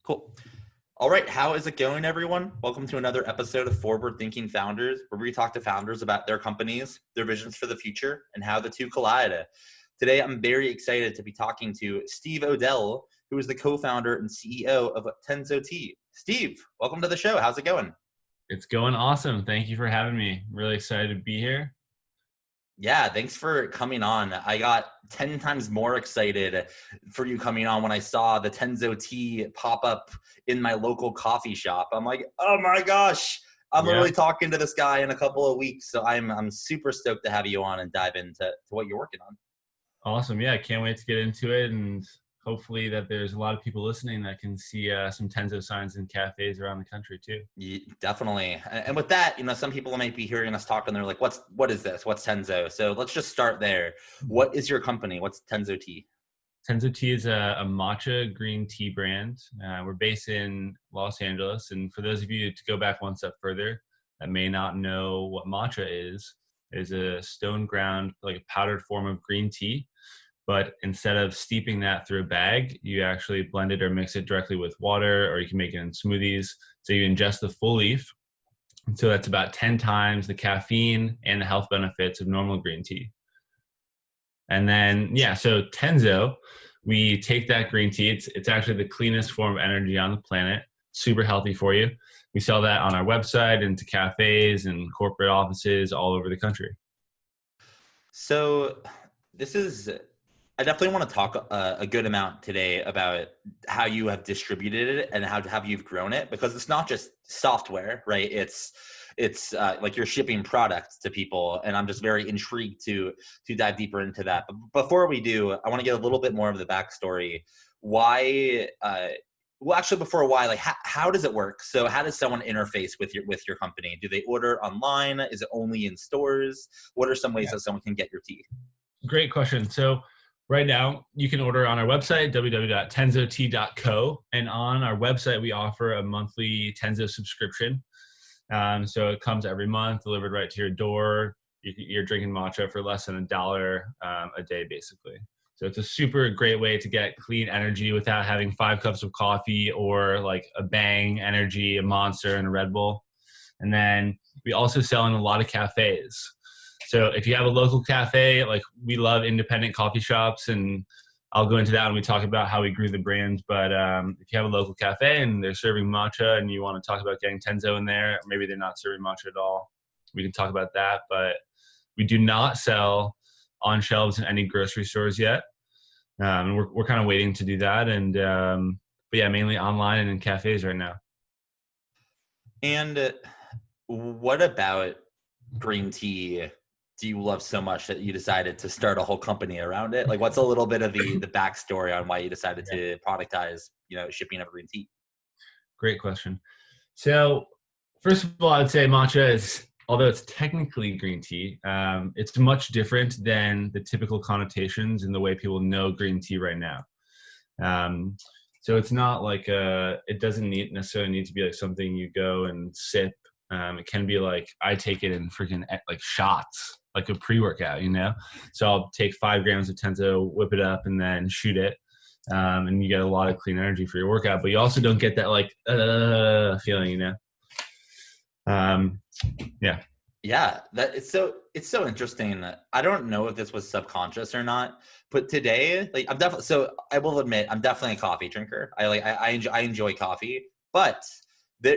Cool. All right. How is it going, everyone? Welcome to another episode of Forward Thinking Founders, where we talk to founders about their companies, their visions for the future, and how the two collide. Today, I'm very excited to be talking to Steve Odell, who is the co-founder and CEO of Tenzo Tea. Steve, welcome to the show. How's it going? It's going awesome. Thank you for having me. I'm really excited to be here. Yeah, thanks for coming on. I got 10 times more excited for you coming on when I saw the Tenzo Tea pop up in my local coffee shop. I'm like, oh my gosh, I'm Yeah. literally talking to this guy in a couple of weeks. So I'm super stoked to have you on and dive into what you're working on. Awesome. Yeah, I can't wait to get into it, and hopefully that there's a lot of people listening that can see some Tenzo signs in cafes around the country too. Definitely. And with that, some people might be hearing us talk and they're like, what is this? What's Tenzo? So let's just start there. What is your company? What's Tenzo Tea? Tenzo Tea is a matcha green tea brand. We're based in Los Angeles, and for those of you to go back one step further that may not know what matcha is a stone ground, like a powdered form of green tea. But instead of steeping that through a bag, you actually blend it or mix it directly with water, or you can make it in smoothies. So you ingest the full leaf. So that's about 10 times the caffeine and the health benefits of normal green tea. And then, so Tenzo, we take that green tea. It's actually the cleanest form of energy on the planet, super healthy for you. We sell that on our website and to cafes and corporate offices all over the country. So I definitely want to talk a good amount today about how you have distributed it and how you've grown it, because it's not just software, right? It's like you're shipping products to people, and I'm just very intrigued to dive deeper into that. But before we do, I want to get a little bit more of the backstory. Why? Well, actually, before why, like how does it work? So, how does someone interface with your company? Do they order online? Is it only in stores? What are some ways that someone can get your tea? Great question. So right now you can order on our website, www.tenzotea.co. And on our website, we offer a monthly Tenzo subscription. So it comes every month, delivered right to your door. You're drinking matcha for less than $1 a day, basically. So it's a super great way to get clean energy without having 5 cups of coffee or like a Bang Energy, a Monster, and a Red Bull. And then we also sell in a lot of cafes. So if you have a local cafe, like we love independent coffee shops, and I'll go into that when we talk about how we grew the brand. But if you have a local cafe and they're serving matcha and you want to talk about getting Tenzo in there, or maybe they're not serving matcha at all, we can talk about that. But we do not sell on shelves in any grocery stores yet. We're kind of waiting to do that. But yeah, mainly online and in cafes right now. And what about green tea do you love so much that you decided to start a whole company around it? Like, what's a little bit of the backstory on why you decided to productize, shipping of green tea? Great question. So first of all, I would say matcha is, although it's technically green tea, it's much different than the typical connotations in the way people know green tea right now. So it's not like it doesn't necessarily need to be like something you go and sip. It can be like I take it in freaking like shots, like a pre-workout, So I'll take 5 grams of Tenzo, whip it up, and then shoot it. And you get a lot of clean energy for your workout, but you also don't get that like feeling, Yeah, that it's so interesting. I don't know if this was subconscious or not, but today, like I will admit I'm definitely a coffee drinker. I enjoy coffee, but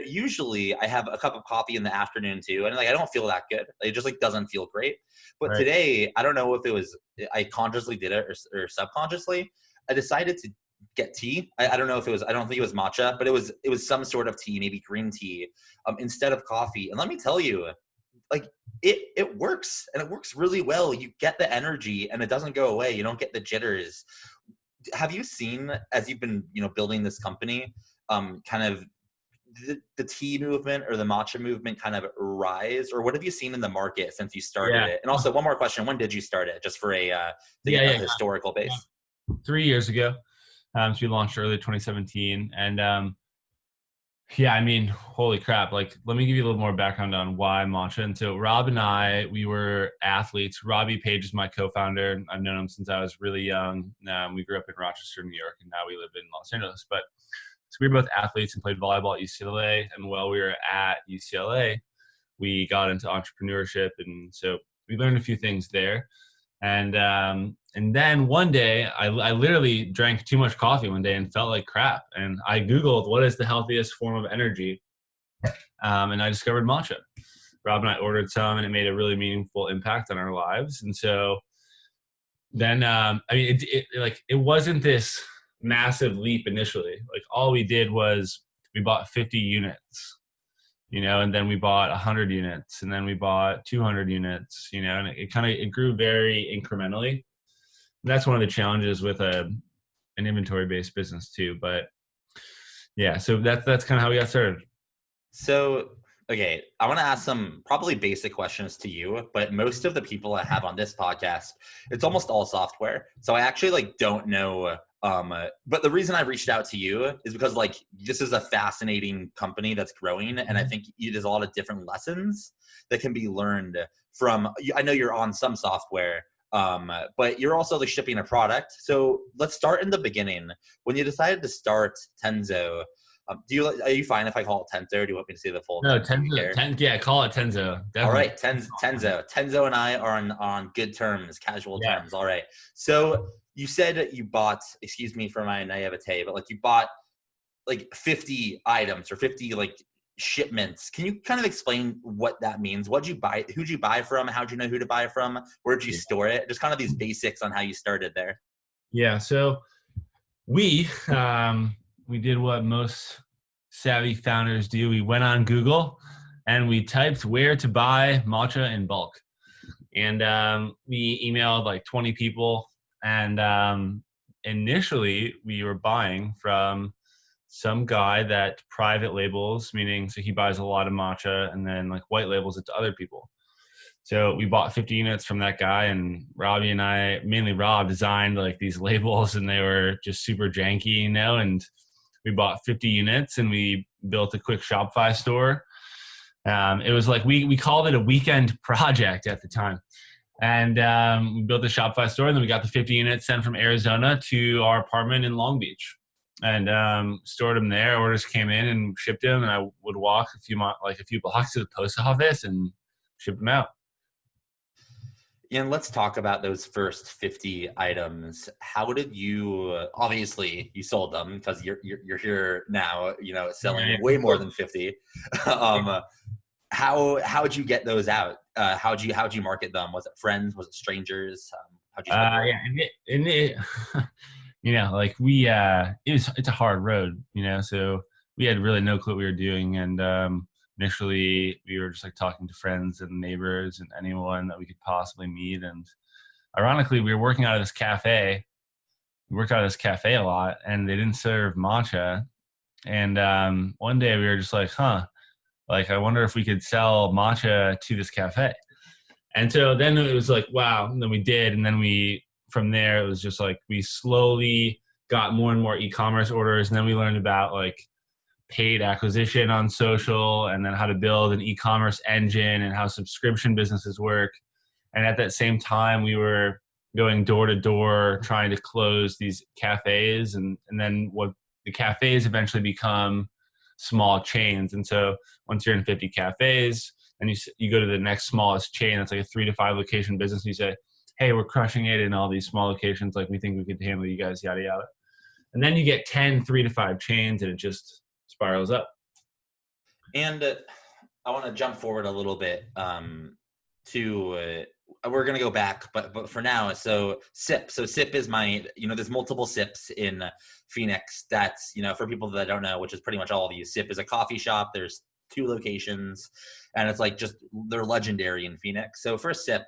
usually I have a cup of coffee in the afternoon too, and like I don't feel that good. It just like doesn't feel great. But right. today, I don't know if it was I consciously did it or subconsciously. I decided to get tea. I don't know if it was. I don't think it was matcha, but it was some sort of tea, maybe green tea, instead of coffee. And let me tell you, like it works, and it works really well. You get the energy and it doesn't go away. You don't get the jitters. Have you seen, as you've been building this company, kind of the tea movement or the matcha movement kind of rise, or what have you seen in the market since you started it? And also, one more question: when did you start it? Just for a historical base. 3 years ago. So we launched early 2017, and yeah, I mean, holy crap. Like, let me give you a little more background on why matcha. And so Rob and I, we were athletes. Robbie Page is my co-founder. I've known him since I was really young. We grew up in Rochester, New York, and now we live in Los Angeles. But So we were both athletes and played volleyball at UCLA. And while we were at UCLA, we got into entrepreneurship. And so we learned a few things there. And then one day I literally drank too much coffee one day and felt like crap. And I Googled what is the healthiest form of energy. And I discovered matcha. Rob and I ordered some, and it made a really meaningful impact on our lives. And so then, it wasn't this massive leap initially. Like all we did was we bought 50 units, and then we bought 100 units, and then we bought 200 units, and it grew very incrementally. And that's one of the challenges with an inventory-based business too. But yeah, so that's kind of how we got started. So, okay, I want to ask some probably basic questions to you, but most of the people I have on this podcast, it's almost all software. So I actually don't know. But the reason I reached out to you is because this is a fascinating company that's growing. And I think there's a lot of different lessons that can be learned from, I know you're on some software, but you're also shipping a product. So let's start in the beginning. When you decided to start Tenzo, are you fine if I call it Tenzo, or do you want me to say the full name? No, Tenzo. Yeah, call it Tenzo. Definitely. All right, Tenzo. Tenzo and I are on good terms, casual terms. All right. So you said you bought, excuse me for my naivete, but you bought 50 items or 50 shipments. Can you kind of explain what that means? What'd you buy? Who'd you buy from? How'd you know who to buy from? Where'd you store it? Just kind of these basics on how you started there. Yeah. So we did what most savvy founders do. We went on Google and we typed where to buy matcha in bulk. And we emailed 20 people. And initially we were buying from some guy that private labels, meaning so he buys a lot of matcha and then white labels it to other people. So we bought 50 units from that guy, and Robbie and I, mainly Rob, designed these labels, and they were just super janky, and we bought 50 units and we built a quick Shopify store. It was we called it a weekend project at the time. And we built the Shopify store, and then we got the 50 units sent from Arizona to our apartment in Long Beach, and stored them there. Orders came in and shipped them, and I would walk a few blocks to the post office and ship them out. And let's talk about those first 50 items. How did you, obviously you sold them because you're here now, selling way more than 50. How'd you get those out? How'd you market them? Was it friends? Was it strangers? How'd you it's a hard road, so we had really no clue what we were doing. And initially we were just talking to friends and neighbors and anyone that we could possibly meet. And ironically, we were working out of this cafe. We worked out of this cafe a lot, and they didn't serve matcha. And one day we were just I wonder if we could sell matcha to this cafe. And so then it was wow. And then we did. And then from there, it was just we slowly got more and more e-commerce orders. And then we learned about paid acquisition on social, and then how to build an e-commerce engine and how subscription businesses work. And at that same time, we were going door to door trying to close these cafes. And then what the cafes eventually become small chains. And so once you're in 50 cafes, and you go to the next smallest chain, that's a 3 to 5 location business, and you say, hey, we're crushing it in all these small locations. We think we could handle you guys, yada, yada. And then you get 10, 3 to 5 chains, and it just spirals up. And I want to jump forward a little bit we're going to go back, but for now, so SIP. So SIP is there's multiple SIPs in Phoenix. That's, for people that don't know, which is pretty much all of you. SIP is a coffee shop. There's 2 locations, and it's they're legendary in Phoenix. So for SIP,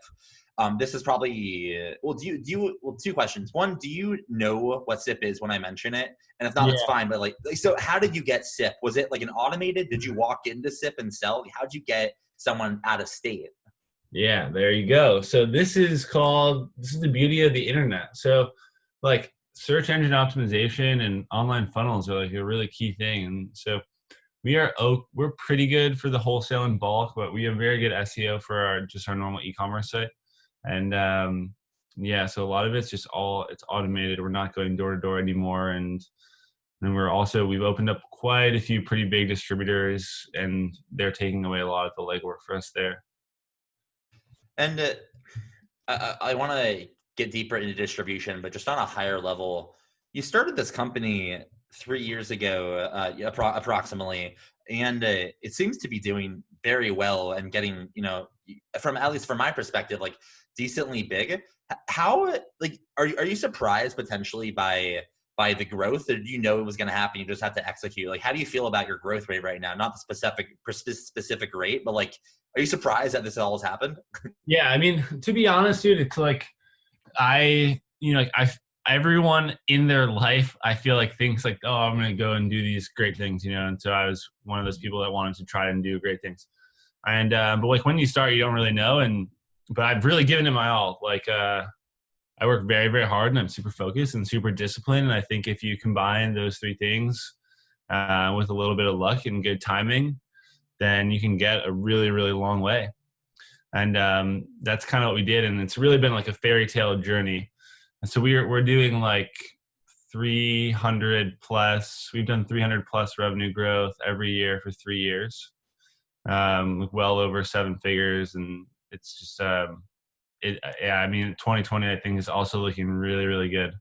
this is probably, well, 2 questions. One, do you know what SIP is when I mention it? And if not, it's fine. But so how did you get SIP? Was it an automated? Did you walk into SIP and sell? How'd you get someone out of state? Yeah, there you go. So this is the beauty of the internet. So search engine optimization and online funnels are a really key thing. And so we're pretty good for the wholesale and bulk, but we have very good SEO for our normal e-commerce site. And so a lot of it's just it's automated. We're not going door to door anymore. And And we've opened up quite a few pretty big distributors, and they're taking away a lot of the legwork for us there. And I want to get deeper into distribution, but just on a higher level, you started this company 3 years ago, approximately, and it seems to be doing very well and getting, from at least from my perspective, like decently big. How are you surprised potentially by the growth, or do you know it was going to happen? You just have to execute. Like, how do you feel about your growth rate right now? Not the specific rate, but like, are you surprised that this all has happened? Yeah, I mean, to be honest, dude, it's like everyone in their life, I feel like thinks like, oh, I'm gonna go and do these great things, and so I was one of those people that wanted to try and do great things. And but like when you start, you don't really know, but I've really given it my all. Like I work very, very hard, and I'm super focused and super disciplined. And I think if you combine those three things with a little bit of luck and good timing, then you can get a really, really long way. And that's kind of what we did. And it's really been like a fairy tale journey. And so we're doing like 300 plus. We've done 300 plus revenue growth every year for 3 years, well over 7 figures. And it's just, I mean, 2020, I think, is also looking really, really good.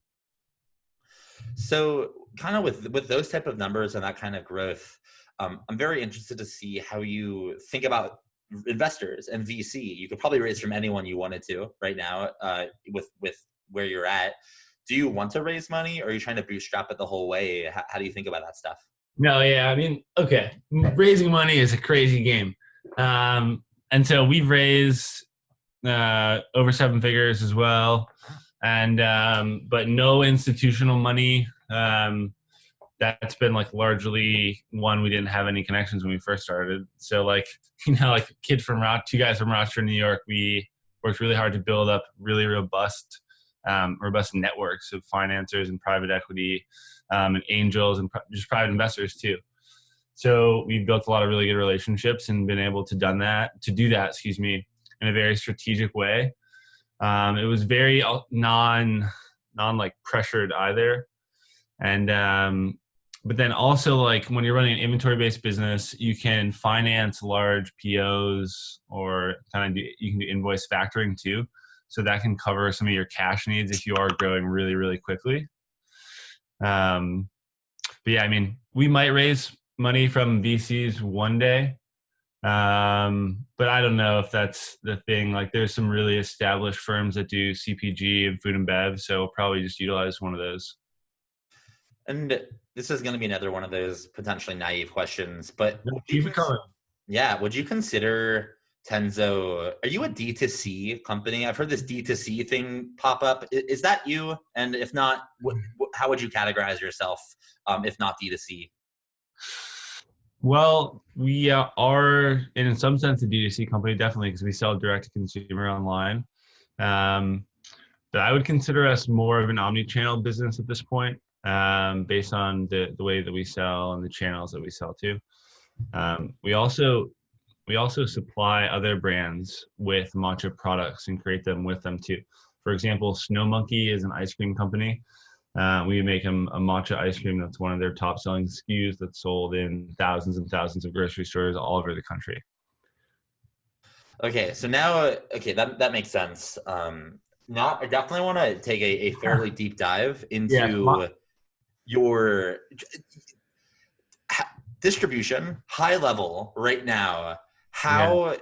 So kind of with those type of numbers and that kind of growth, I'm very interested to see how you think about investors and VC. You could probably raise from anyone you wanted to right now, with where you're at. Do you want to raise money, or are you trying to bootstrap it the whole way? How do you think about that stuff? No, yeah, I mean, okay, raising money is a crazy game, and so we've raised over 7 figures as well, and but no institutional money. That's been like largely one, we didn't have any connections when we first started. So like, like two guys from Rochester, New York, we worked really hard to build up really robust networks of financiers and private equity, and angels and just private investors too. So we've built a lot of really good relationships and been able to do that, in a very strategic way. It was very non like pressured either. And but then also, like, when you're running an inventory-based business, you can finance large POs, or you can do invoice factoring too. So that can cover some of your cash needs if you are growing really, really quickly. But yeah, I mean, we might raise money from VCs one day. But I don't know if that's the thing. Like, there's some really established firms that do CPG and food and bev. So we'll probably just utilize one of those. And this is going to be another one of those potentially naive questions, but keep it coming. Yeah, would you consider Tenzo? Are you a D2C company? I've heard this D2C thing pop up. Is that you? And if not, how would you categorize yourself, if not D2C? Well, we are in some sense a D2C company, definitely, because we sell direct to consumer online. But I would consider us more of an omni-channel business at this point, based on the way that we sell and the channels that we sell to. We also supply other brands with matcha products and create them with them too. For example, Snow Monkey is an ice cream company. We make them a matcha ice cream that's one of their top selling SKUs that's sold in thousands and thousands of grocery stores all over the country. Okay, so now, that makes sense. Now I definitely want to take a fairly deep dive into your distribution, high level right now. How,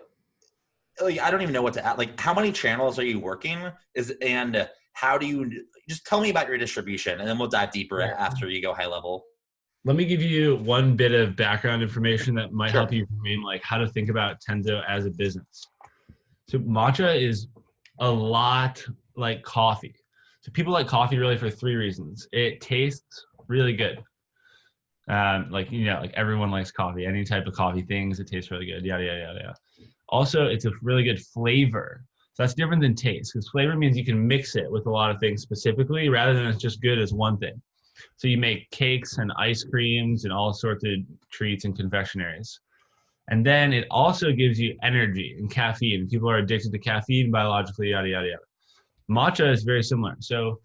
like, I don't even know what to add. Like, how many channels are you working? And how do you, just tell me about your distribution, and then we'll dive deeper after you go high level. Let me give you one bit of background information that might help you frame like how to think about Tenzo as a business. So matcha is a lot like coffee. So people like coffee really for 3 reasons. It tastes really good. Like everyone likes coffee, any type of coffee things, it tastes really good, yada, yada, yada, yada. Also, it's a really good flavor. So that's different than taste, because flavor means you can mix it with a lot of things specifically, rather than it's just good as one thing. So you make cakes and ice creams and all sorts of treats and confectionaries. And then it also gives you energy and caffeine. People are addicted to caffeine biologically, yada, yada, yada. Matcha is very similar. So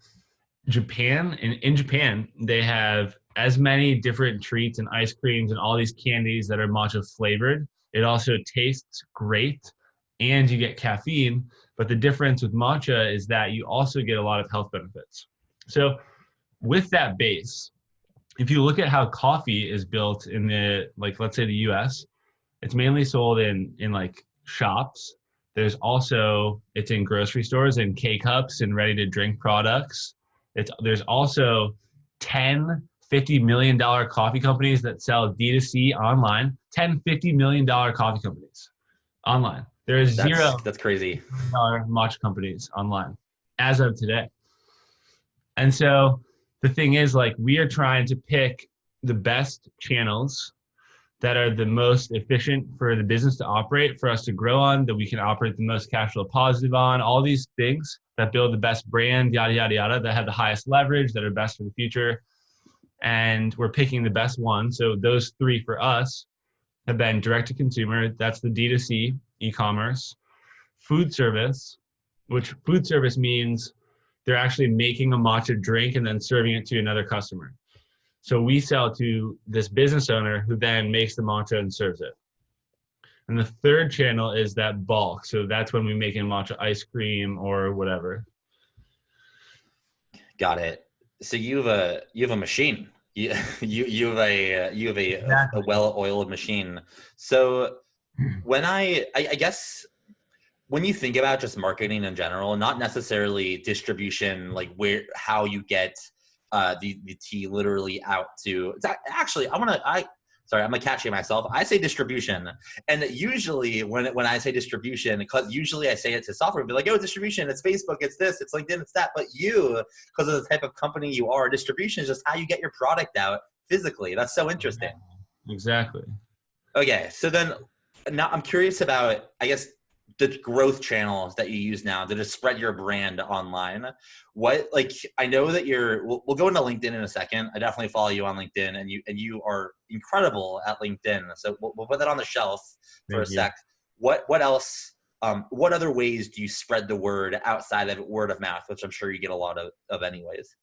Japan, and in Japan, they have as many different treats and ice creams and all these candies that are matcha flavored. It also tastes great and you get caffeine. But the difference with matcha is that you also get a lot of health benefits. So, with that base, if you look at how coffee is built in the, like, let's say the US, it's mainly sold in like shops. It's in grocery stores and K cups and ready to drink products. There's also 10 $50 million coffee companies that sell D2C online. 10 $50 million coffee companies online. There is That's crazy. $0 matcha companies online as of today. And so the thing is, like, we are trying to pick the best channels that are the most efficient for the business to operate, for us to grow on, that we can operate the most cash flow positive on, all these things that build the best brand, yada, yada, yada, that have the highest leverage, that are best for the future. And we're picking the best one. So those three for us have been direct to consumer. That's the D2C, e-commerce, food service, which food service means they're actually making a matcha drink and then serving it to another customer. So we sell to this business owner who then makes the matcha and serves it. And the third channel is that bulk. So that's when we make a matcha ice cream or whatever. Got it. So you have a machine. You have a well-oiled machine. So when I guess when you think about just marketing in general, not necessarily distribution, like how you get the tea literally out to, actually, I'm catching myself. I say distribution. And usually when I say distribution, because usually I say it to software, be like, oh, distribution, it's Facebook, it's this, it's LinkedIn, it's that. But because of the type of company you are, distribution is just how you get your product out physically. That's so interesting. Exactly. Okay. So then now I'm curious about, I guess, the growth channels that you use now to just spread your brand online. I know that we'll go into LinkedIn in a second. I definitely follow you on LinkedIn, and you are incredible at LinkedIn. So we'll put that on the shelf for a sec. What else? What other ways do you spread the word outside of word of mouth, which I'm sure you get a lot of anyways?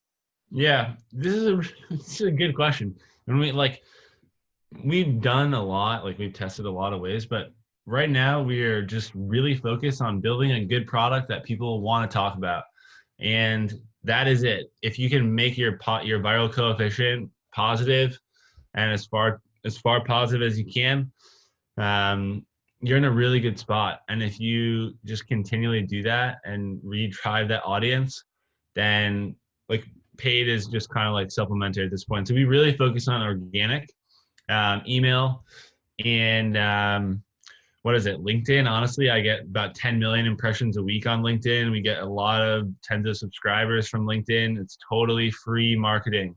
Yeah, this is a good question. And we've done a lot, like we've tested a lot of ways, but right now we are just really focused on building a good product that people want to talk about. And that is it. If you can make your viral coefficient positive and as far positive as you can, you're in a really good spot. And if you just continually do that and redrive that audience, then like paid is just kind of like supplementary at this point. So we really focus on organic, email, and what is it? LinkedIn. Honestly, I get about 10 million impressions a week on LinkedIn. We get a lot of Tenzo subscribers from LinkedIn. It's totally free marketing,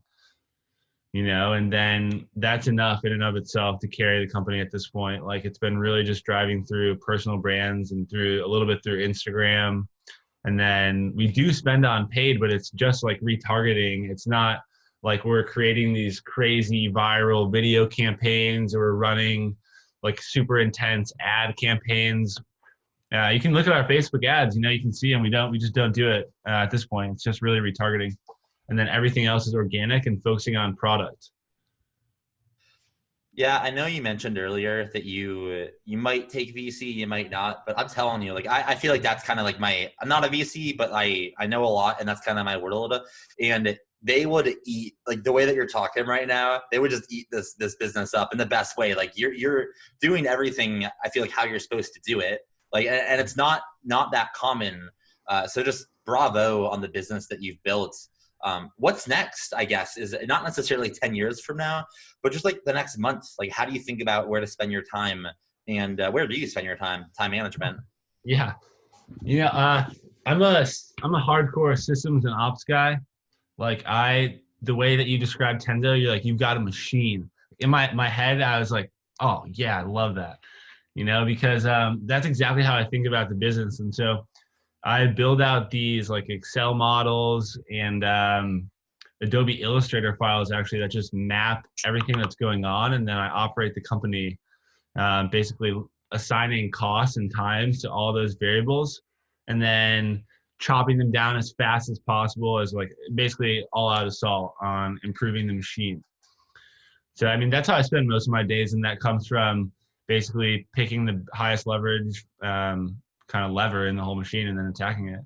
and then that's enough in and of itself to carry the company at this point. Like, it's been really just driving through personal brands and through a little bit through Instagram. And then we do spend on paid, but it's just like retargeting. It's not like we're creating these crazy viral video campaigns or we're running like super intense ad campaigns. You can look at our Facebook ads, you can see them. We just don't do it at this point. It's just really retargeting. And then everything else is organic and focusing on product. Yeah, I know you mentioned earlier that you might take VC, you might not, but I'm telling you, like, I feel like that's kind of like I'm not a VC, but I know a lot, and that's kind of my world. And they would eat, like, the way that you're talking right now, they would just eat this business up in the best way. Like, you're doing everything, I feel like, how you're supposed to do it. Like, and it's not that common. So just bravo on the business that you've built. What's next, I guess, is not necessarily 10 years from now, but just like the next month. Like, how do you think about where to spend your time, and where do you spend your time management? Yeah. I'm a hardcore systems and ops guy. Like, the way that you described Tenzo, you're like, you've got a machine. In my head, I was like, oh yeah, I love that. Because that's exactly how I think about the business. And so I build out these like Excel models and Adobe Illustrator files actually that just map everything that's going on. And then I operate the company, basically assigning costs and times to all those variables, and then chopping them down as fast as possible, as like basically all out assault on improving the machine. So, I mean, that's how I spend most of my days. And that comes from basically picking the highest leverage kind of lever in the whole machine and then attacking it.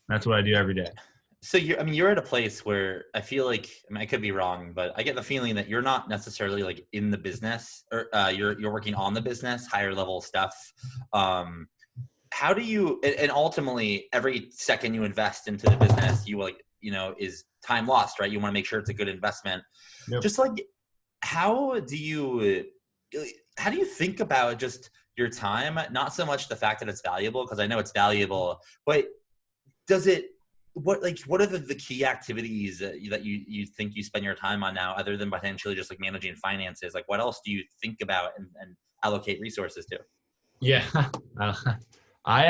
That's what I do every day. So you're at a place where I feel like, I mean, I could be wrong, but I get the feeling that you're not necessarily like in the business, or you're working on the business, higher level stuff. How do you, and ultimately every second you invest into the business, you like, is time lost, right? You want to make sure it's a good investment. Yep. Just like, how do you think about just your time? Not so much the fact that it's valuable, because I know it's valuable, but what are the key activities that you think you spend your time on now, other than potentially just like managing finances? Like, what else do you think about and allocate resources to? Yeah. I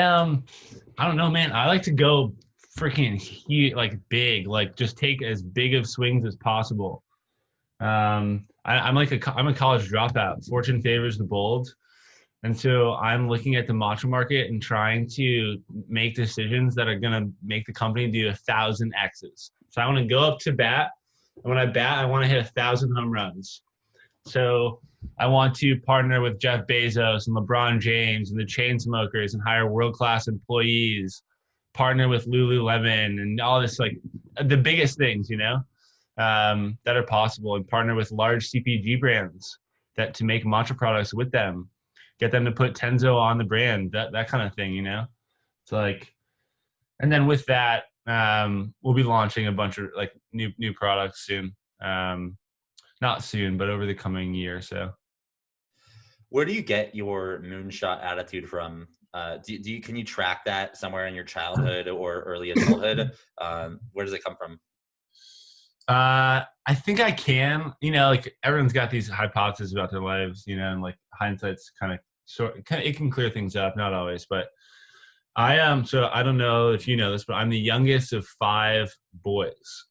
don't know, man. I like to go freaking huge, like big, like just take as big of swings as possible. I'm a college dropout. Fortune favors the bold. And so I'm looking at the matcha market and trying to make decisions that are going to make the company do 1,000 X's. So I want to go up to bat. And when I bat, I want to hit 1,000 home runs. So I want to partner with Jeff Bezos and LeBron James and the Chainsmokers and hire world-class employees, partner with Lululemon and all this, like the biggest things, that are possible, and partner with large CPG brands to make matcha products with them. Get them to put Tenzo on the brand, that kind of thing, It's like, and then with that, we'll be launching a bunch of like new products soon. Not soon, but over the coming year or so. Where do you get your moonshot attitude from? Can you track that somewhere in your childhood or early adulthood? Where does it come from? I think I can, like everyone's got these hypotheses about their lives, and like hindsight's it can clear things up, not always, but I am. So I don't know if you know this, but I'm the youngest of 5 boys.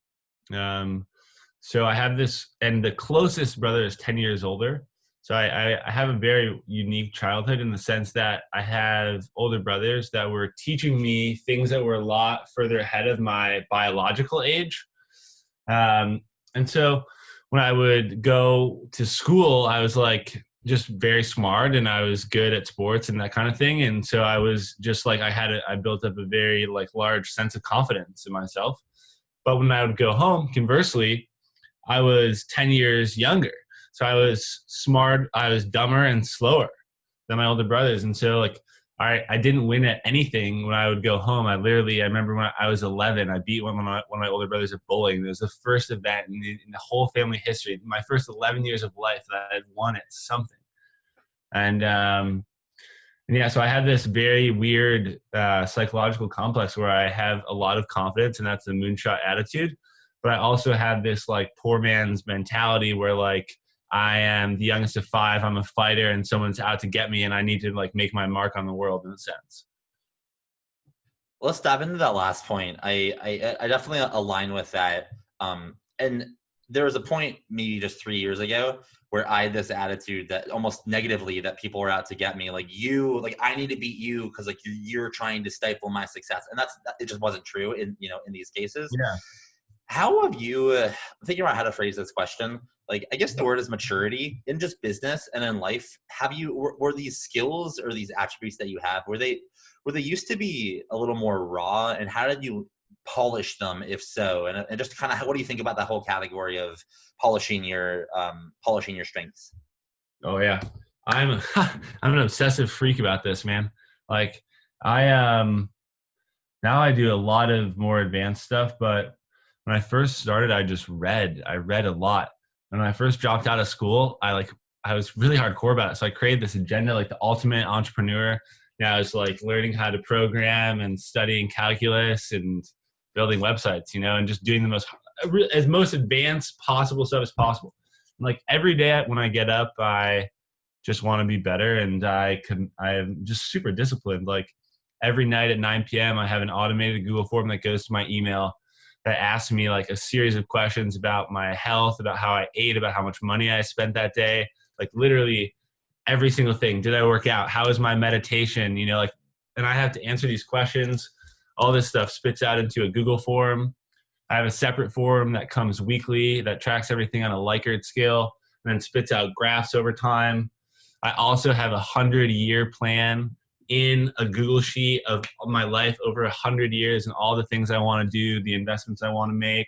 So I have this, and the closest brother is 10 years older. So I have a very unique childhood in the sense that I have older brothers that were teaching me things that were a lot further ahead of my biological age. And so when I would go to school, I was like just very smart and I was good at sports and that kind of thing. And so I was just like, I built up a very like large sense of confidence in myself. But when I would go home, conversely, I was 10 years younger. So I was smart, I was dumber and slower than my older brothers. And so like, I didn't win at anything when I would go home. I remember when I was 11, I beat one of my older brothers at bowling. It was the first event in the whole family history, my first 11 years of life that I had won at something. And yeah, so I have this very weird psychological complex where I have a lot of confidence, and that's the moonshot attitude. But I also have this like poor man's mentality where like, I am the youngest of 5. I'm a fighter and someone's out to get me and I need to like make my mark on the world in a sense. Let's dive into that last point. I definitely align with that. And there was a point maybe just 3 years ago where I had this attitude that almost negatively that people were out to get me. Like I need to beat you because like you're trying to stifle my success. And it just wasn't true in these cases. Yeah. How have you, thinking about how to phrase this question, like, I guess the word is maturity in just business and in life. Were these skills or these attributes that you have, were they used to be a little more raw, and how did you polish them, if so? And just kind of, what do you think about that whole category of polishing your strengths? Oh yeah. I'm an obsessive freak about this, man. Like now I do a lot of more advanced stuff, but when I first started, I read a lot. And when I first dropped out of school, I was really hardcore about it. So I created this agenda, like the ultimate entrepreneur. I was like learning how to program and studying calculus and building websites, and just doing the most advanced possible stuff as possible. And like every day when I get up, I just want to be better. And I am just super disciplined. Like every night at 9 p.m., I have an automated Google form that goes to my email that asks me like a series of questions about my health, about how I ate, about how much money I spent that day, like literally every single thing. Did I work out? How is my meditation? And I have to answer these questions. all this stuff spits out into a Google form. I have a separate form that comes weekly that tracks everything on a Likert scale and then spits out graphs over time. I also have 100-year plan in a Google sheet of my life over 100 years and all the things I want to do, the investments I want to make.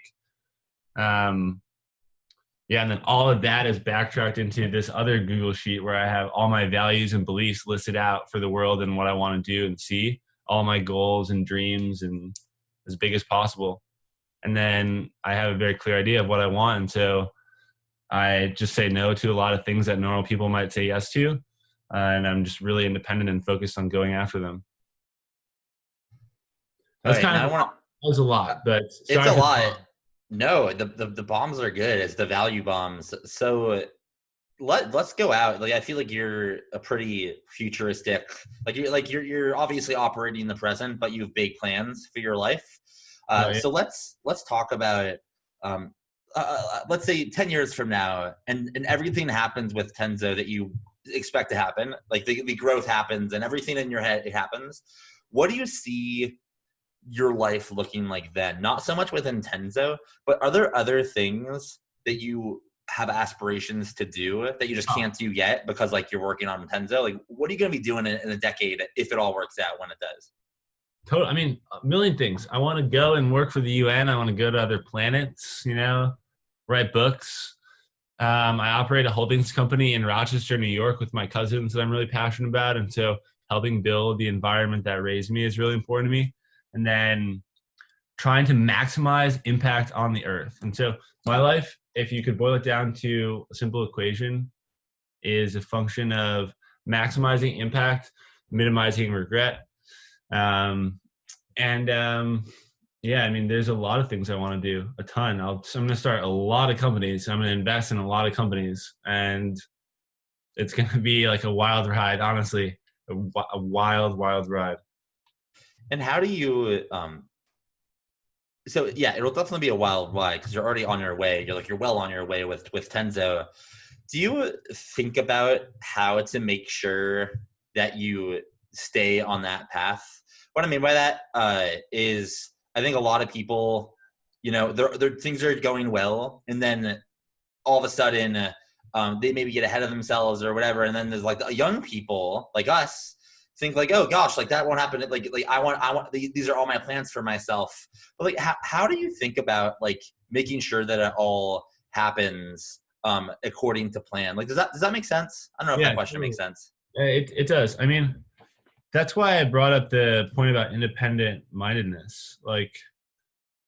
Yeah, and then all of that is backtracked into this other Google sheet where I have all my values and beliefs listed out for the world and what I want to do and see, all my goals and dreams and as big as possible. And then I have a very clear idea of what I want. And so I just say no to a lot of things that normal people might say yes to. And I'm just really independent and focused on going after them. That's kind of, that was a lot, but it's a lot. No, the bombs are good. It's the value bombs. So let's go out. Like, I feel like you're a pretty futuristic, you're obviously operating in the present, but you have big plans for your life. So let's talk about, let's say 10 years from now, and everything happens with Tenzo that you expect to happen. Like the growth happens and everything in your head, it happens. What do you see your life looking like then? Not so much within Tenzo, but are there other things that you have aspirations to do that you just can't do yet because like you're working on Tenzo? Like, what are you going to be doing in a decade if it all works out when it does? Totally. I mean, a million things. I want to go and work for the UN. I want to go to other planets, write books. I operate a holdings company in Rochester, New York with my cousins that I'm really passionate about. And so helping build the environment that raised me is really important to me. And then trying to maximize impact on the earth. And so my life, if you could boil it down to a simple equation, is a function of maximizing impact, minimizing regret. Yeah, I mean, there's a lot of things I want to do, a ton. I'm going to start a lot of companies. I'm going to invest in a lot of companies, and it's going to be like a wild ride, honestly, a wild, wild ride. And how do you, so yeah, it'll definitely be a wild ride because you're already on your way. You're well on your way with Tenzo. Do you think about how to make sure that you stay on that path? What I mean by that is I think a lot of people, their things are going well, and then all of a sudden they maybe get ahead of themselves or whatever, and then there's like young people like us think like, oh gosh, like that won't happen. Like I want these are all my plans for myself. But like, how do you think about like making sure that it all happens according to plan? Like, does that make sense? I don't know if that question makes sense. It does. I mean, that's why I brought up the point about independent mindedness. Like,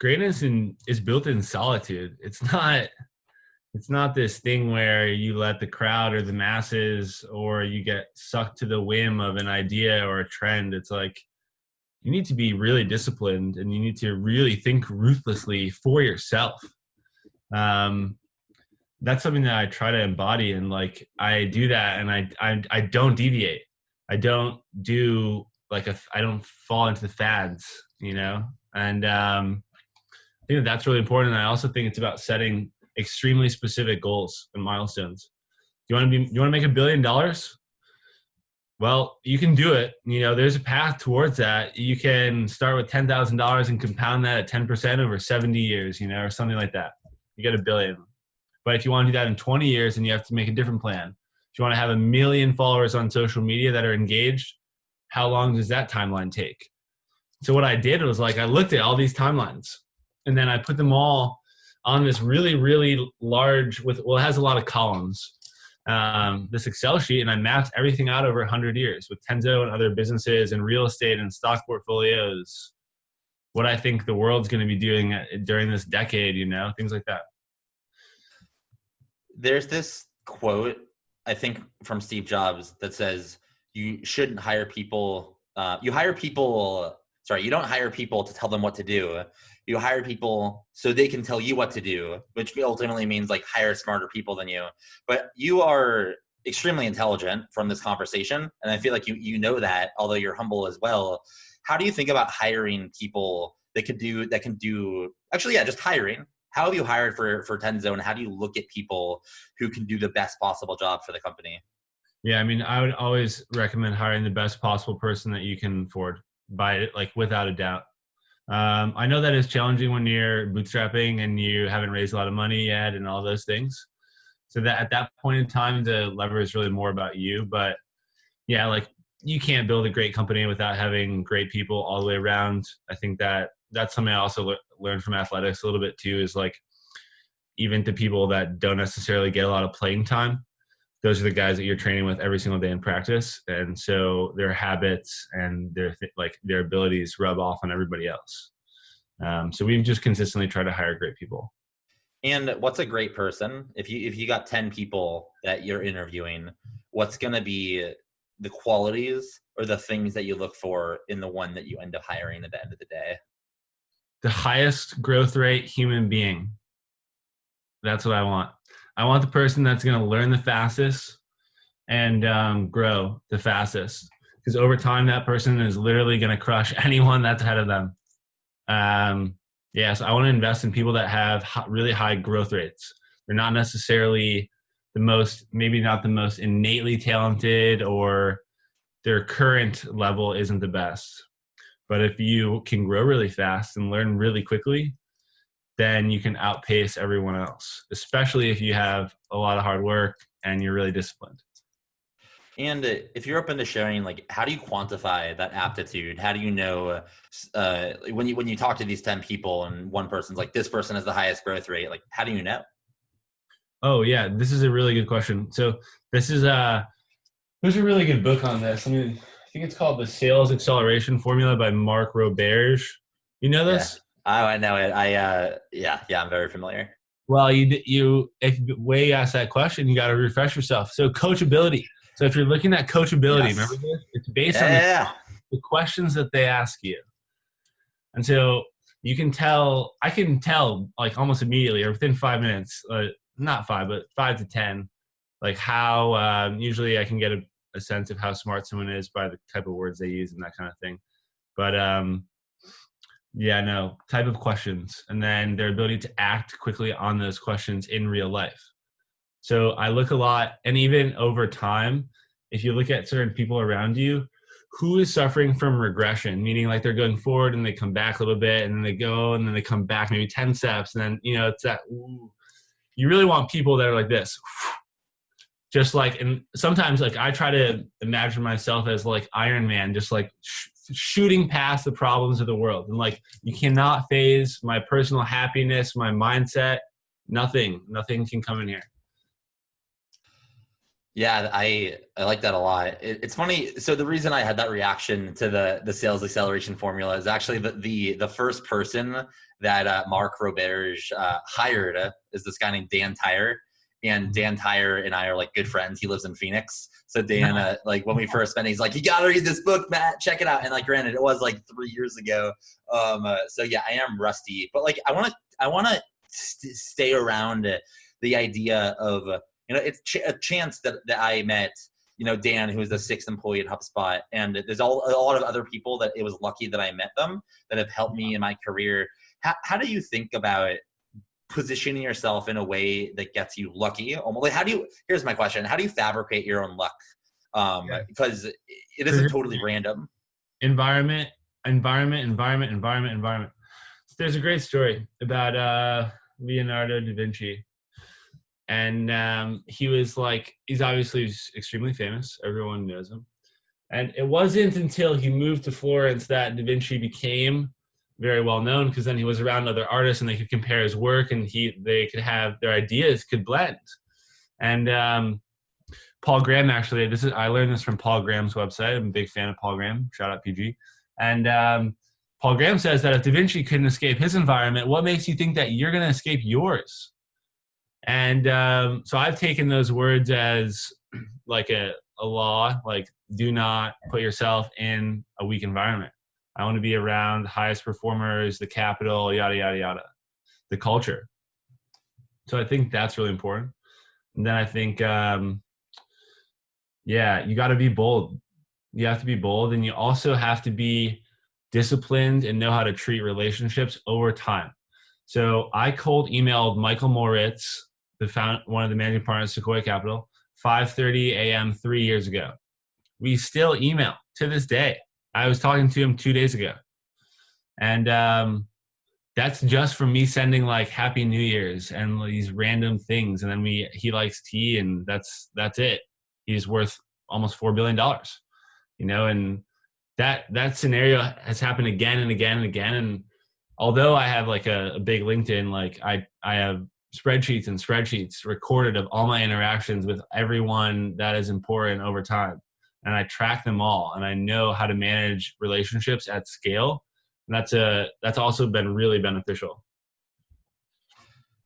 greatness is built in solitude. It's not this thing where you let the crowd or the masses or you get sucked to the whim of an idea or a trend. It's like you need to be really disciplined and you need to really think ruthlessly for yourself. That's something that I try to embody, and like I do that, and I don't deviate. I don't do I don't fall into the fads, and I think that's really important. And I also think it's about setting extremely specific goals and milestones. You want to make $1 billion? Well, you can do it. There's a path towards that. You can start with $10,000 and compound that at 10% over 70 years, or something like that. You get $1 billion. But if you want to do that in 20 years, then you have to make a different plan. If you want to have 1 million followers on social media that are engaged, how long does that timeline take? So what I did was I looked at all these timelines, and then I put them all on this really, really large it has a lot of columns, this Excel sheet, and I mapped everything out over 100 years with Tenzo and other businesses and real estate and stock portfolios, what I think the world's going to be doing during this decade, things like that. There's this quote, I think from Steve Jobs, that says you shouldn't hire people. You don't hire people to tell them what to do. You hire people so they can tell you what to do, which ultimately means like hire smarter people than you. But you are extremely intelligent from this conversation, and I feel like you know that, although you're humble as well. How do you think about hiring people that can do just hiring? How have you hired for Tenzo, and how do you look at people who can do the best possible job for the company? Yeah, I mean, I would always recommend hiring the best possible person that you can afford, without a doubt. I know that it's challenging when you're bootstrapping and you haven't raised a lot of money yet and all those things. So that at that point in time, the lever is really more about you. But yeah, like you can't build a great company without having great people all the way around. I think that that's something I also learned from athletics a little bit too, is like even to people that don't necessarily get a lot of playing time, those are the guys that you're training with every single day in practice. And so their habits and their abilities rub off on everybody else. So we've just consistently tried to hire great people. And what's a great person? If you got 10 people that you're interviewing, what's going to be the qualities or the things that you look for in the one that you end up hiring at the end of the day? The highest growth rate human being. That's what I want. I want the person that's going to learn the fastest and grow the fastest. Because over time, that person is literally going to crush anyone that's ahead of them. So I want to invest in people that have really high growth rates. They're not necessarily maybe not the most innately talented, or their current level isn't the best. But if you can grow really fast and learn really quickly, then you can outpace everyone else, especially if you have a lot of hard work and you're really disciplined. And if you're open to sharing, like, how do you quantify that aptitude? How do you know when you talk to these 10 people and one person's like, this person has the highest growth rate? Like, how do you know? Oh yeah, this is a really good question. So there's a really good book on this. I think it's called The Sales Acceleration Formula by Mark Roberge. You know Yeah. this? Oh, I know it. I'm very familiar. Well, if Way asked that question, you got to refresh yourself. So coachability. So if you're looking at coachability, Yes. remember this? It's based on Yeah. the questions that they ask you. And so I can tell like almost immediately or within 5 minutes, not 5, but 5 to 10, like how usually I can get a sense of how smart someone is by the type of words they use and that kind of thing. But type of questions, and then their ability to act quickly on those questions in real life. So I look a lot, and even over time, if you look at certain people around you, who is suffering from regression, meaning like they're going forward and they come back a little bit and then they go and then they come back maybe 10 steps. And then, it's that, you really want people that are like this, just like, and sometimes like I try to imagine myself as like Iron Man, just like shooting past the problems of the world. And like, you cannot phase my personal happiness, my mindset, nothing can come in here. Yeah, I like that a lot. It's funny. So the reason I had that reaction to the sales acceleration formula is actually the first person that Mark Roberge hired is this guy named Dan Tyre. And Dan Tyre and I are like good friends. He lives in Phoenix. So Dan, like when we first met, he's like, "You gotta read this book, Matt. Check it out." And like, granted, it was like 3 years ago. So yeah, I am rusty, but like, I wanna stay around the idea of it's a chance that I met Dan, who is the 6th employee at HubSpot, and there's a lot of other people that it was lucky that I met them that have helped me in my career. How do you think about positioning yourself in a way that gets you lucky? Almost like here's my question: how do you fabricate your own luck? Because it isn't totally random. Environment. There's a great story about Leonardo da Vinci. And he's obviously extremely famous. Everyone knows him. And it wasn't until he moved to Florence that Da Vinci became very well known, because then he was around other artists and they could compare his work, and they could have their ideas could blend. And Paul Graham, actually, I learned this from Paul Graham's website. I'm a big fan of Paul Graham. Shout out PG. And Paul Graham says that if Da Vinci couldn't escape his environment, what makes you think that you're going to escape yours? And so I've taken those words as like a law, like do not put yourself in a weak environment. I want to be around the highest performers, the capital, yada, yada, yada, the culture. So I think that's really important. And then I think, you got to be bold. You have to be bold, and you also have to be disciplined and know how to treat relationships over time. So I cold emailed Michael Moritz, one of the managing partners of Sequoia Capital, 5:30 a.m. 3 years ago. We still email to this day. I was talking to him 2 days ago. And that's just from me sending like Happy New Year's and these random things. And then he likes tea, and that's it. He's worth almost $4 billion, and that scenario has happened again and again and again. And although I have like a big LinkedIn, like I have spreadsheets and spreadsheets recorded of all my interactions with everyone that is important over time. And I track them all, and I know how to manage relationships at scale. And that's also been really beneficial.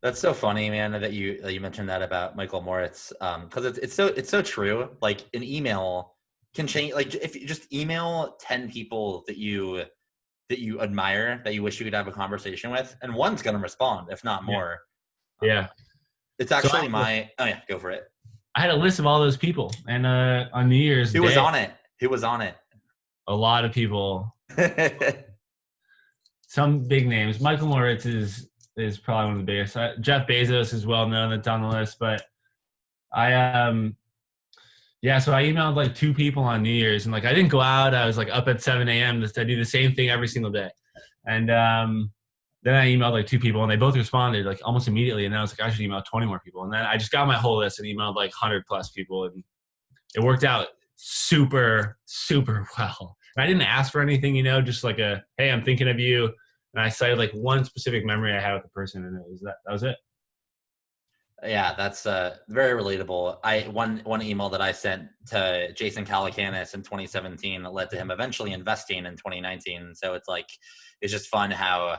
That's so funny, man, that you mentioned that about Michael Moritz, because it's so true. Like an email can change. Like if you just email 10 people that you admire, that you wish you could have a conversation with, and one's gonna respond, if not more. Yeah. It's actually oh yeah, go for it. I had a list of all those people, and on New Year's Day, Who was on it? A lot of people. Some big names. Michael Moritz is probably one of the biggest. Jeff Bezos is well known, that's on the list. But so I emailed like 2 people on New Year's, and like I didn't go out. I was like up at 7 a.m. I do the same thing every single day. And then I emailed like 2 people, and they both responded like almost immediately. And then I was like, I should email 20 more people. And then I just got my whole list and emailed like 100 plus people, and it worked out super, super well. And I didn't ask for anything, just like hey, I'm thinking of you. And I cited like one specific memory I had with the person, and that was it. Yeah, that's very relatable. One email that I sent to Jason Calacanis in 2017 led to him eventually investing in 2019. So it's just fun how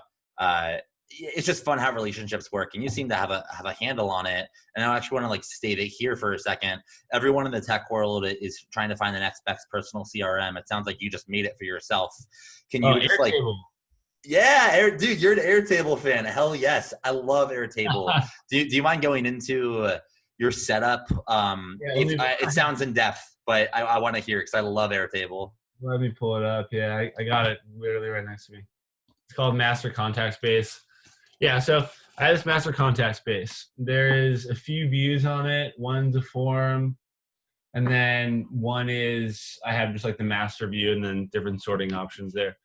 relationships work, and you seem to have a handle on it. And I actually want to like state it here for a second. Everyone in the tech world is trying to find the next best personal CRM. It sounds like you just made it for yourself. Can you just like? Yeah, dude, you're an Airtable fan. Hell yes, I love Airtable. do you mind going into your setup? It sounds in depth, but I want to hear because I love Airtable. Let me pull it up. Yeah, I got it literally right next to me. It's called Master Contact Space. Yeah, so I have this Master Contact Space. There is a few views on it. One's a form, and then one is I have just like the master view, and then different sorting options there.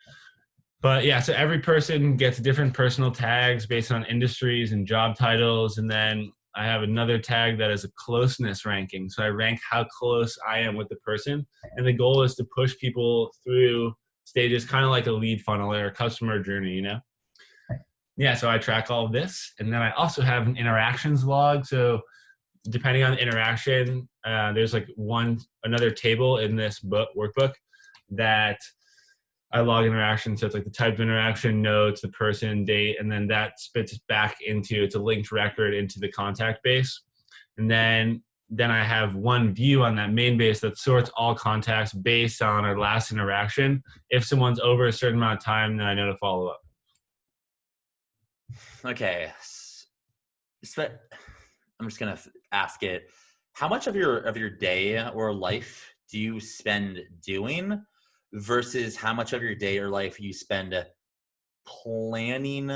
But yeah, so every person gets different personal tags based on industries and job titles. And then I have another tag that is a closeness ranking. So I rank how close I am with the person. And the goal is to push people through stages, kind of like a lead funnel or a customer journey, Yeah, so I track all of this. And then I also have an interactions log. So depending on the interaction, there's like another table in this workbook that I log interactions, so it's like the type of interaction, notes, the person, date, and then that spits back it's a linked record into the contact base. And then I have one view on that main base that sorts all contacts based on our last interaction. If someone's over a certain amount of time, then I know to follow up. Okay. I'm just going to ask it. How much of your day or life do you spend doing versus how much of your day or life you spend planning?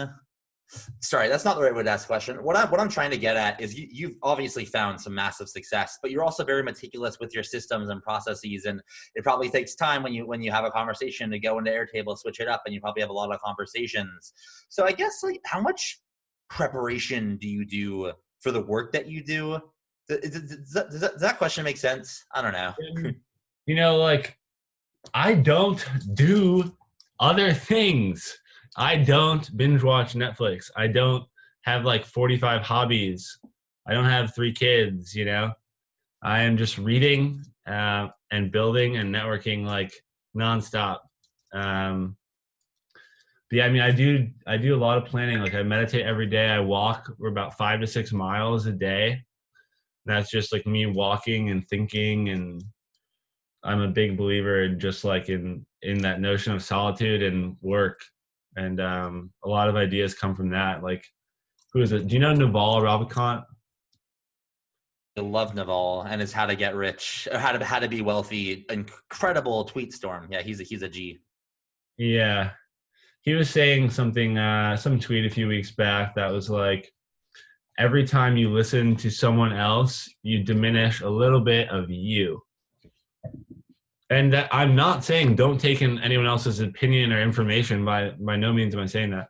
Sorry, that's not the right way to ask the question. What I'm trying to get at is you've obviously found some massive success, but you're also very meticulous with your systems and processes, and it probably takes time when you have a conversation to go into Airtable, switch it up, and you probably have a lot of conversations. So I guess like how much preparation do you do for the work that you do? Does that question make sense? I don't know. Like I don't do other things. I don't binge watch Netflix. I don't have like 45 hobbies. I don't have 3 kids, I am just reading and building and networking like nonstop. But yeah, I mean, I do a lot of planning. Like I meditate every day. I walk for about 5 to 6 miles a day. That's just like me walking and thinking, and I'm a big believer in just like in that notion of solitude and work. And a lot of ideas come from that. Like, who is it? Do you know Naval Ravikant? I love Naval and his How to Get Rich, or How to Be Wealthy. Incredible tweet storm. Yeah, he's a G. Yeah, he was saying something, some tweet a few weeks back that was like, every time you listen to someone else, you diminish a little bit of you. And that, I'm not saying don't take in anyone else's opinion or information. By no means am I saying that.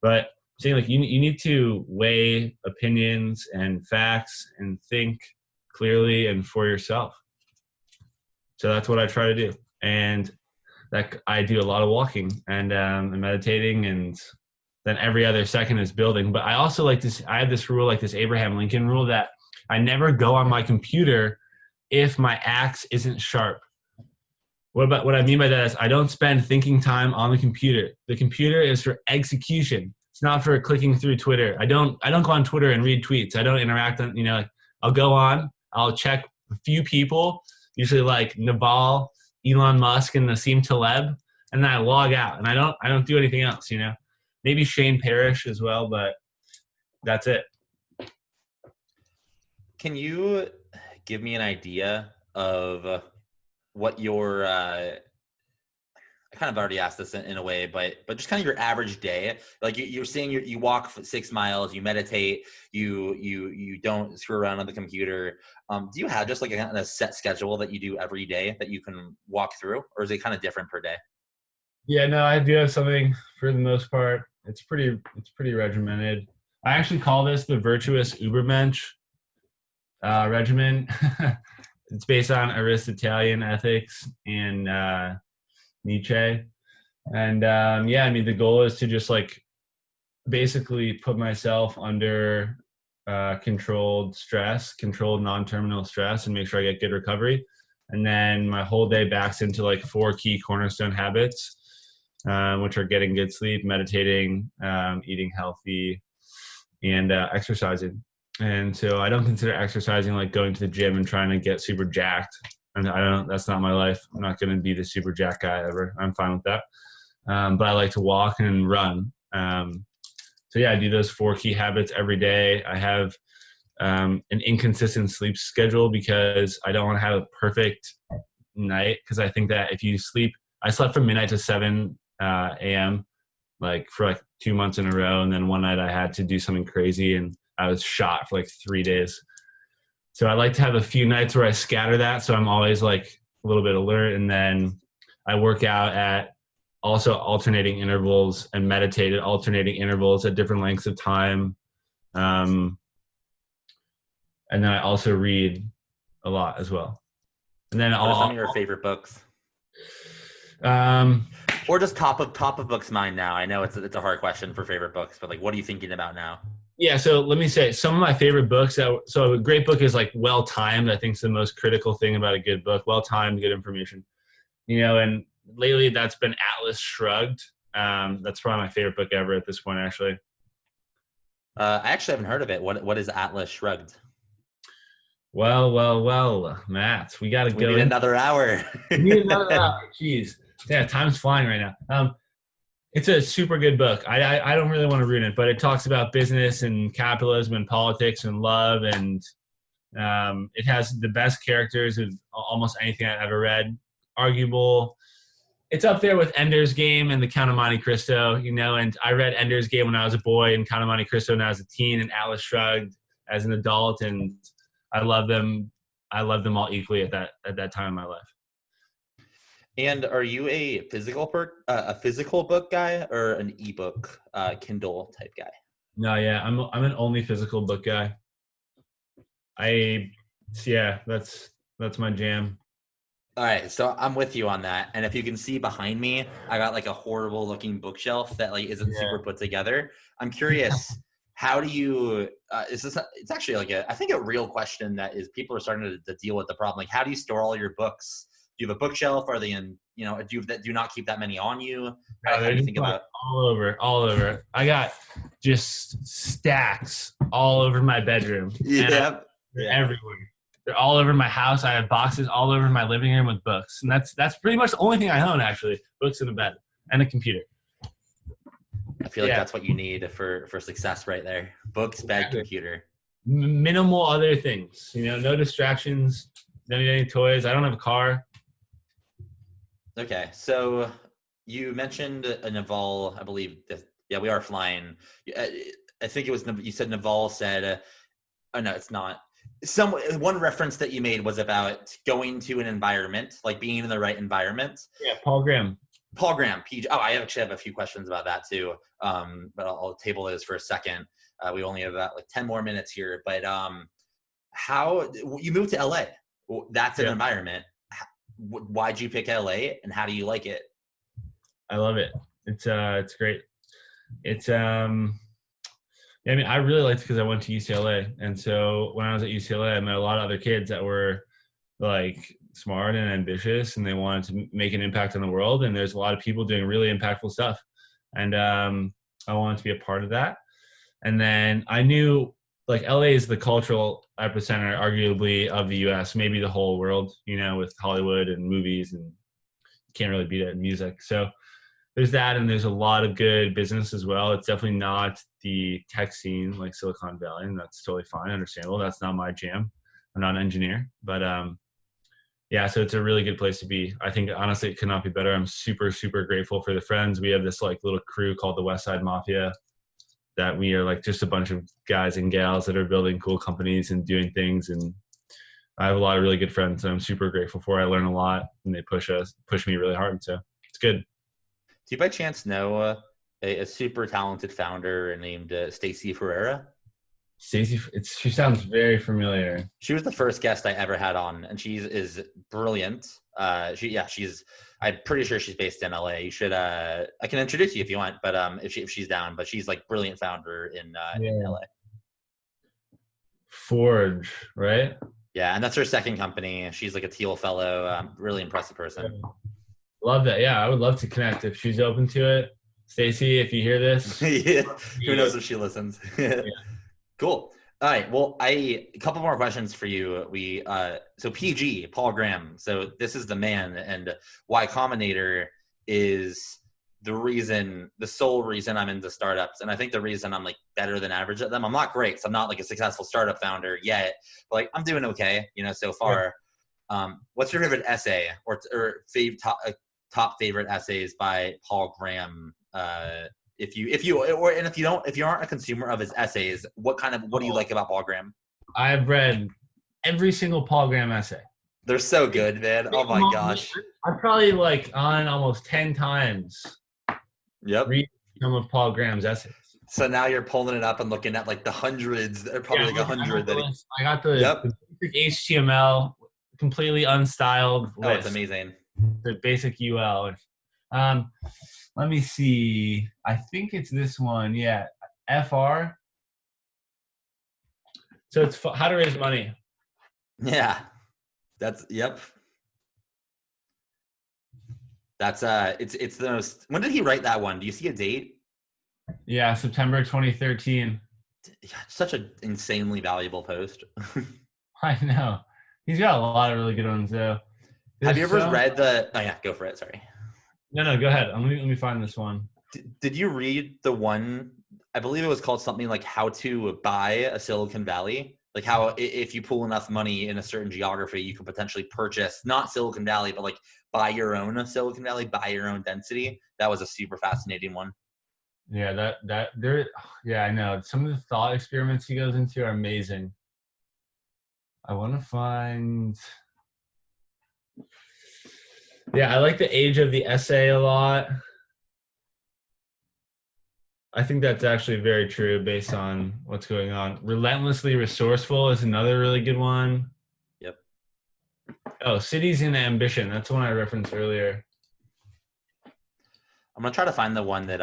But I'm saying like you need to weigh opinions and facts and think clearly and for yourself. So that's what I try to do. And that I do a lot of walking and meditating, and then every other second is building. But I also like this. I have this rule, like this Abraham Lincoln rule, that I never go on my computer if my axe isn't sharp. What I mean by that is I don't spend thinking time on the computer. The computer is for execution. It's not for clicking through Twitter. I don't go on Twitter and read tweets. I don't interact on, like I'll go on, I'll check a few people, usually like Naval, Elon Musk, and Nassim Taleb, and then I log out and I don't do anything else, Maybe Shane Parrish as well, but that's it. Can you give me an idea of what your I kind of already asked this in a way, but just kind of your average day. Like you're saying you walk 6 miles, you meditate, you don't screw around on the computer. Do you have just like a set schedule that you do every day that you can walk through, or is it kind of different per day? Yeah, no, I do have something for the most part. It's pretty regimented. I actually call this the virtuous Ubermensch regimen. It's based on Aristotelian ethics and Nietzsche. And the goal is to just like basically put myself under controlled non-terminal stress, and make sure I get good recovery. And then my whole day backs into like 4 key cornerstone habits, which are getting good sleep, meditating, eating healthy, and exercising. And so I don't consider exercising like going to the gym and trying to get super jacked. And that's not my life. I'm not going to be the super jack guy ever. I'm fine with that. But I like to walk and run. I do those 4 key habits every day. I have an inconsistent sleep schedule because I don't want to have a perfect night. Because I think that if you sleep, I slept from midnight to 7 a.m. like for like 2 months in a row. And then one night I had to do something crazy and I was shot for like 3 days. So I like to have a few nights where I scatter that. So I'm always like a little bit alert. And then I work out at also alternating intervals and meditate at alternating intervals at different lengths of time. And then I also read a lot as well. And then what are some of your favorite books? Or just top of books mind now. I know it's a hard question for favorite books, but like, what are you thinking about now? Yeah, so let me say some of my favorite books. So a great book is like well-timed. I think is the most critical thing about a good book. Well-timed, good information. And lately that's been Atlas Shrugged. That's probably my favorite book ever at this point, actually. I actually haven't heard of it. What is Atlas Shrugged? Well, Matt, we got to go. We need another hour. We need another hour. Jeez. Yeah, time's flying right now. It's a super good book. I don't really want to ruin it, but it talks about business and capitalism and politics and love, and it has the best characters of almost anything I've ever read. Arguable. It's up there with Ender's Game and The Count of Monte Cristo, and I read Ender's Game when I was a boy and Count of Monte Cristo when I was a teen, and Atlas Shrugged as an adult, and I love them. I love them all equally at that time in my life. And are you a physical book guy or an eBook Kindle type guy? No, yeah, I'm an only physical book guy. That's my jam. All right, so I'm with you on that. And if you can see behind me, I got like a horrible looking bookshelf that like isn't super put together. I'm curious, how do you? It's actually like I think a real question that is people are starting to deal with the problem. Like, how do you store all your books? Do you have a bookshelf? Are they in? Do you not keep that many on you? How do you think about all over? I got just stacks all over my bedroom. Yeah, everywhere. They're all over my house. I have boxes all over my living room with books, and that's pretty much the only thing I own actually. Books and a bed and a computer. I feel like that's what you need for success right there. Books, bed, computer. Minimal other things. No distractions. Don't need any toys. I don't have a car. Okay, so you mentioned a Naval, I believe. Yeah, we are flying. I think it was, you said Naval said, oh no, it's not. one reference that you made was about going to an environment, like being in the right environment. Yeah, Paul Graham. Paul Graham, PG. Oh, I actually have a few questions about that too. But I'll table those for a second. We only have about like 10 more minutes here. But how you moved to LA? That's an environment. Why'd you pick LA, and how do you like it? I love it. It's great. It's I mean, I really liked it because I went to UCLA, and so when I was at UCLA, I met a lot of other kids that were like smart and ambitious, and they wanted to make an impact on the world. And there's a lot of people doing really impactful stuff, and I wanted to be a part of that. And then I knew like LA is the cultural epicenter, arguably, of the U.S., maybe the whole world. You know, with Hollywood and movies, and you can't really beat it in music. So there's that, and there's a lot of good business as well. It's definitely not the tech scene like Silicon Valley, and that's totally fine, understandable. That's not my jam. I'm not an engineer, but yeah, so it's a really good place to be. I think honestly it could not be better. I'm super, super grateful for the friends. We have this like little crew called the West Side Mafia that we are like just a bunch of guys and gals that are building cool companies and doing things. And I have a lot of really good friends that I'm super grateful for. I learn a lot, and they push me really hard. So it's good. Do you by chance know a super talented founder named Stacy Ferreira? Stacy, she sounds very familiar. She was the first guest I ever had on, and she is brilliant. I'm pretty sure she's based in LA. You should, I can introduce you if you want, but if she's down. But she's like brilliant founder in LA. Forge, right? Yeah, and that's her second company. She's like a Teal fellow. Really impressive person. Love that. Yeah, I would love to connect if she's open to it. Stacy, if you hear this. Yeah. Who knows if she listens. Yeah. Cool. All right. Well, a couple more questions for you. So PG, Paul Graham. So this is the man, and Y Combinator is the sole reason I'm into startups. And I think the reason I'm like better than average at them. I'm not great, so I'm not like a successful startup founder yet, but like I'm doing okay, so far. Yeah. What's your favorite essay or top favorite essays by Paul Graham? If you aren't a consumer of his essays, what do you like about Paul Graham? I've read every single Paul Graham essay. They're so good, man. Oh my gosh. I've probably like on almost 10 times. Yep. Read some of Paul Graham's essays. So now you're pulling it up and looking at like the hundreds, probably like 100. I got the basic HTML, completely unstyled list. Oh, it's amazing. The basic UL. Let me see. I think it's this one. Yeah. FR. So it's how to raise money. Yeah. Yep. That's it's the most. When did he write that one? Do you see a date? Yeah, September 2013. Such an insanely valuable post. I know. He's got a lot of really good ones though. Have you ever read the? Oh yeah, go for it. Sorry. No, go ahead. Let me find this one. Did you read the one? I believe it was called something like "How to Buy a Silicon Valley." Like how if you pull enough money in a certain geography, you could potentially purchase not Silicon Valley, but like buy your own Silicon Valley, buy your own density. That was a super fascinating one. Yeah, I know. Some of the thought experiments he goes into are amazing. I want to find. Yeah, I like the age of the essay a lot. I think that's actually very true based on what's going on. Relentlessly resourceful is another really good one. Yep. Oh, Cities in Ambition. That's the one I referenced earlier. I'm going to try to find the one that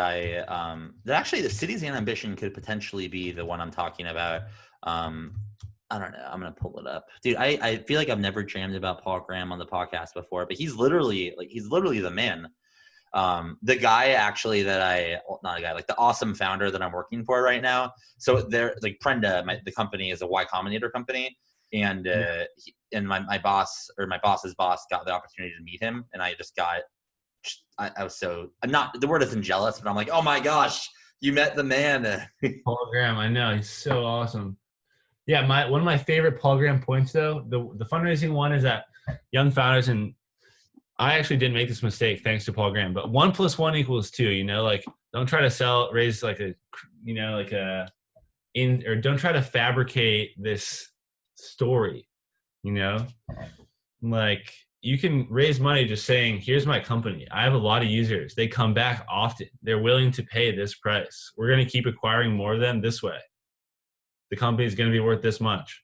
actually the Cities in Ambition could potentially be the one I'm talking about. I don't know. I'm going to pull it up. Dude, I feel like I've never jammed about Paul Graham on the podcast before, but he's literally the man. The guy actually like the awesome founder that I'm working for right now. So they're like Prenda, the company is a Y Combinator company. And, my boss's boss got the opportunity to meet him. And I just I was so, I'm not, the word isn't jealous, but I'm like, oh my gosh, you met the man. Paul Graham. I know. He's so awesome. Yeah. One of my favorite Paul Graham points though, the fundraising one is that young founders, and I actually didn't make this mistake thanks to Paul Graham, but 1 + 1 = 2, like don't try to raise like don't try to fabricate this story, you know? Like, you can raise money just saying, here's my company. I have a lot of users. They come back often. They're willing to pay this price. We're going to keep acquiring more of them this way. The company is going to be worth this much.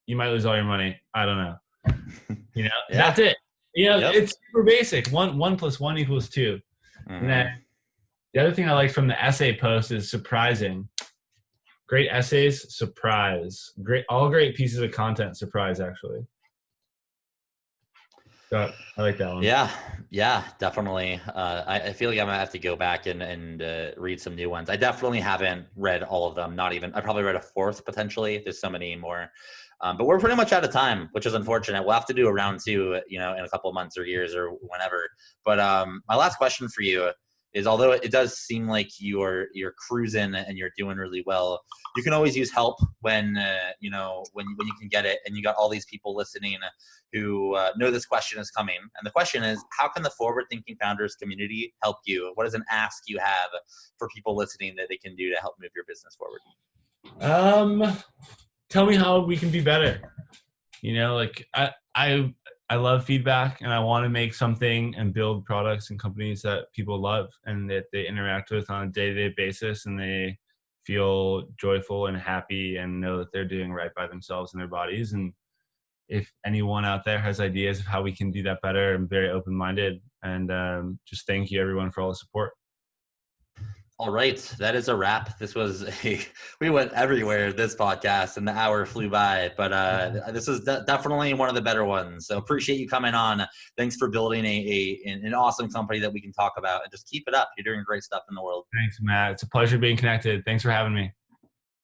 You might lose all your money. I don't know. You know, that's it. You know, it's super basic. One plus one equals two. And then the other thing I like from the essay post is surprising. Great essays, surprise. All great pieces of content, surprise, actually. So I like that one. Yeah, definitely. I feel like I'm gonna have to go back and read some new ones. I definitely haven't read all of them. I probably read a fourth potentially. There's so many more. But we're pretty much out of time, which is unfortunate. We'll have to do a round two, in a couple of months or years or whenever. But my last question for you is, although it does seem like you're cruising and you're doing really well, you can always use help when you can get it. And you got all these people listening who know this question is coming. And the question is, how can the Forward Thinking Founders community help you? What is an ask you have for people listening that they can do to help move your business forward? Tell me how we can be better. Like I love feedback, and I want to make something and build products and companies that people love and that they interact with on a day-to-day basis, and they feel joyful and happy and know that they're doing right by themselves and their bodies. And if anyone out there has ideas of how we can do that better, I'm very open-minded. And just thank you everyone for all the support. All right, that is a wrap. We went everywhere this podcast, and the hour flew by, but this is definitely one of the better ones. So appreciate you coming on. Thanks for building an awesome company that we can talk about, and just keep it up. You're doing great stuff in the world. Thanks, Matt. It's a pleasure being connected. Thanks for having me.